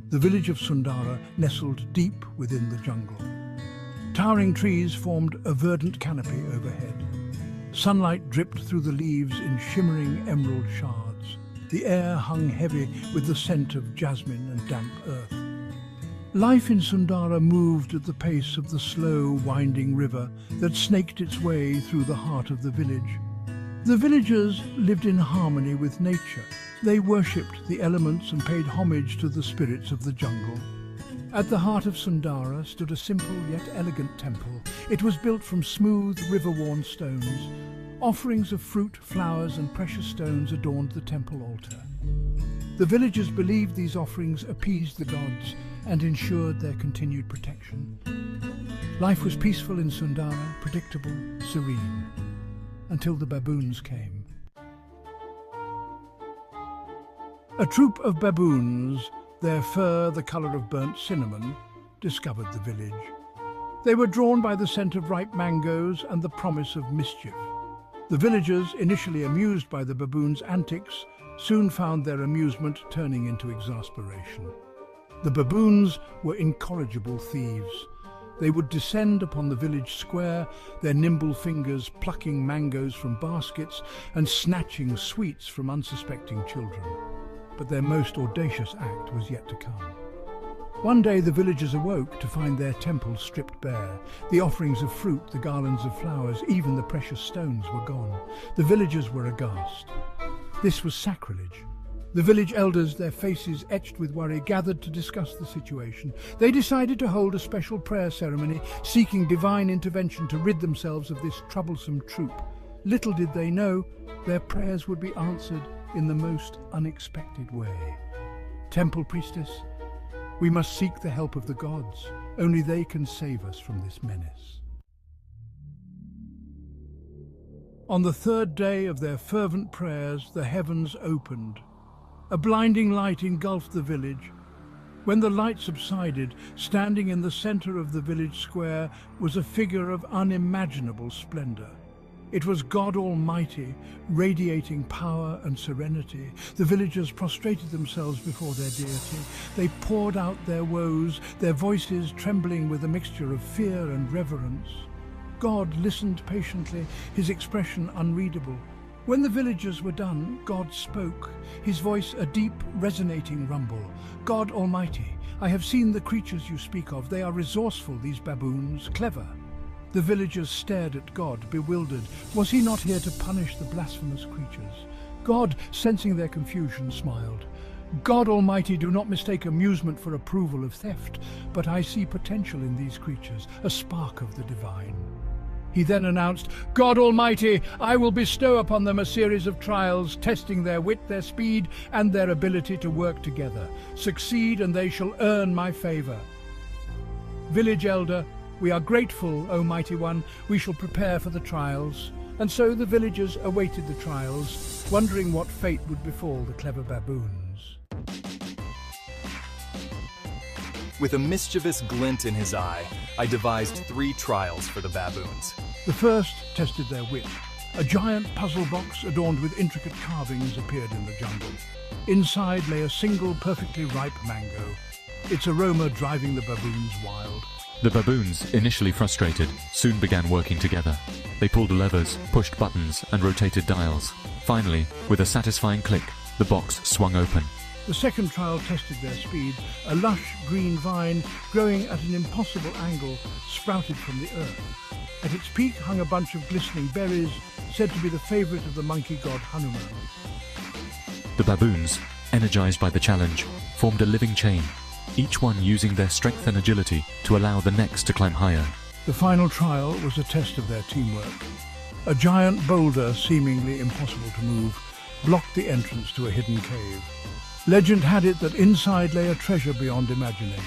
the village of Sundara nestled deep within the jungle. Towering trees formed a verdant canopy overhead. Sunlight dripped through the leaves in shimmering emerald shards. The air hung heavy with the scent of jasmine and damp earth. Life in Sundara moved at the pace of the slow, winding river that snaked its way through the heart of the village. The villagers lived in harmony with nature. They worshipped the elements and paid homage to the spirits of the jungle. At the heart of Sundara stood a simple yet elegant temple. It was built from smooth, river-worn stones. Offerings of fruit, flowers and precious stones adorned the temple altar. The villagers believed these offerings appeased the gods and ensured their continued protection. Life was peaceful in Sundara, predictable, serene, until the baboons came. A troop of baboons, their fur the colour of burnt cinnamon, discovered the village. They were drawn by the scent of ripe mangoes and the promise of mischief. The villagers, initially amused by the baboons' antics, soon found their amusement turning into exasperation. The baboons were incorrigible thieves. They would descend upon the village square, their nimble fingers plucking mangoes from baskets and snatching sweets from unsuspecting children. But their most audacious act was yet to come. One day the villagers awoke to find their temple stripped bare. The offerings of fruit, the garlands of flowers, even the precious stones were gone. The villagers were aghast. This was sacrilege. The village elders, their faces etched with worry, gathered to discuss the situation. They decided to hold a special prayer ceremony, seeking divine intervention to rid themselves of this troublesome troop. Little did they know, their prayers would be answered in the most unexpected way. Temple priestess, we must seek the help of the gods. Only they can save us from this menace. On the third day of their fervent prayers, the heavens opened. A blinding light engulfed the village. When the light subsided, standing in the center of the village square was a figure of unimaginable splendor. It was God Almighty, radiating power and serenity. The villagers prostrated themselves before their deity. They poured out their woes, their voices trembling with a mixture of fear and reverence. God listened patiently, his expression unreadable. When the villagers were done, God spoke, his voice a deep, resonating rumble. God Almighty, I have seen the creatures you speak of. They are resourceful, these baboons, clever. The villagers stared at God, bewildered. Was he not here to punish the blasphemous creatures? God, sensing their confusion, smiled. God Almighty, do not mistake amusement for approval of theft, but I see potential in these creatures, a spark of the divine. He then announced, God Almighty, I will bestow upon them a series of trials, testing their wit, their speed, and their ability to work together. Succeed, and they shall earn my favor. Village elder, we are grateful, O Mighty One. We shall prepare for the trials. And so the villagers awaited the trials, wondering what fate would befall the clever baboons. With a mischievous glint in his eye, I devised 3 trials for the baboons. The first tested their wit. A giant puzzle box adorned with intricate carvings appeared in the jungle. Inside lay a single perfectly ripe mango, its aroma driving the baboons wild. The baboons, initially frustrated, soon began working together. They pulled levers, pushed buttons, and rotated dials. Finally, with a satisfying click, the box swung open. The second trial tested their speed. A lush green vine, growing at an impossible angle, sprouted from the earth. At its peak hung a bunch of glistening berries, said to be the favorite of the monkey god Hanuman. The baboons, energized by the challenge, formed a living chain, each one using their strength and agility to allow the next to climb higher. The final trial was a test of their teamwork. A giant boulder, seemingly impossible to move, blocked the entrance to a hidden cave. Legend had it that inside lay a treasure beyond imagination.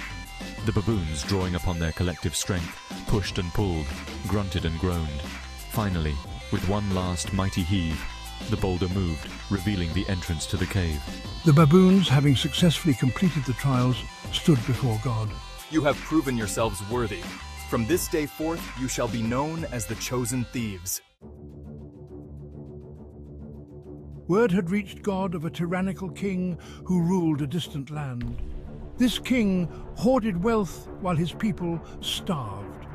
The baboons, drawing upon their collective strength, pushed and pulled, grunted and groaned. Finally, with one last mighty heave, the boulder moved, revealing the entrance to the cave. The baboons, having successfully completed the trials, stood before God. You have proven yourselves worthy. From this day forth, you shall be known as the Chosen Thieves. Word had reached God of a tyrannical king who ruled a distant land. This king hoarded wealth while his people starved.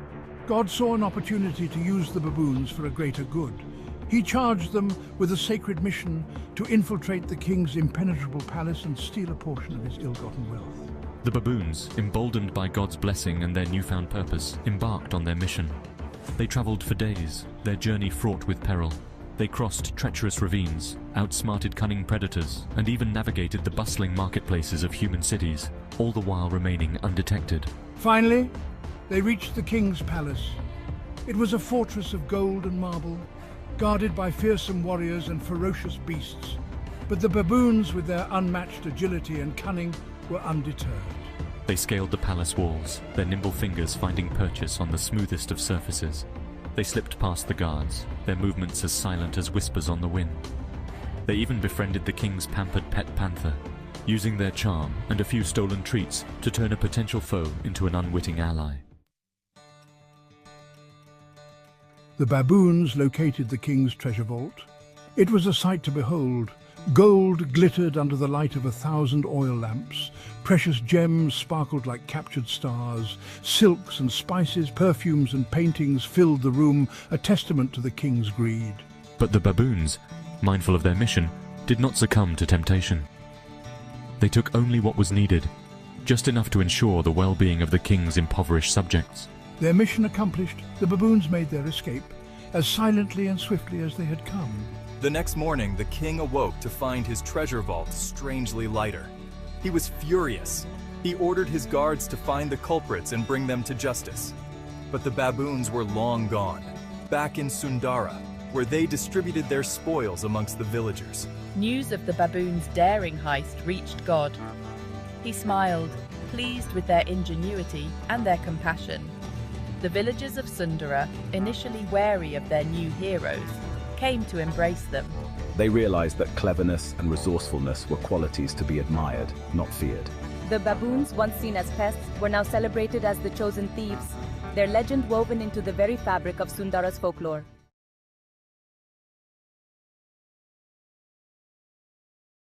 God saw an opportunity to use the baboons for a greater good. He charged them with a sacred mission to infiltrate the king's impenetrable palace and steal a portion of his ill-gotten wealth. The baboons, emboldened by God's blessing and their newfound purpose, embarked on their mission. They traveled for days, their journey fraught with peril. They crossed treacherous ravines, outsmarted cunning predators, and even navigated the bustling marketplaces of human cities, all the while remaining undetected. Finally, they reached the king's palace. It was a fortress of gold and marble, guarded by fearsome warriors and ferocious beasts. But the baboons, with their unmatched agility and cunning, were undeterred. They scaled the palace walls, their nimble fingers finding purchase on the smoothest of surfaces. They slipped past the guards, their movements as silent as whispers on the wind. They even befriended the king's pampered pet panther, using their charm and a few stolen treats to turn a potential foe into an unwitting ally. The baboons located the king's treasure vault. It was a sight to behold. Gold glittered under the light of 1,000 oil lamps. Precious gems sparkled like captured stars. Silks and spices, perfumes and paintings filled the room, a testament to the king's greed. But the baboons, mindful of their mission, did not succumb to temptation. They took only what was needed, just enough to ensure the well-being of the king's impoverished subjects. Their mission accomplished, the baboons made their escape, as silently and swiftly as they had come. The next morning, the king awoke to find his treasure vault strangely lighter. He was furious. He ordered his guards to find the culprits and bring them to justice. But the baboons were long gone, back in Sundara, where they distributed their spoils amongst the villagers. News of the baboons' daring heist reached God. He smiled, pleased with their ingenuity and their compassion. The villagers of Sundara, initially wary of their new heroes, came to embrace them. They realized that cleverness and resourcefulness were qualities to be admired, not feared. The baboons, once seen as pests, were now celebrated as the chosen thieves, their legend woven into the very fabric of Sundara's folklore.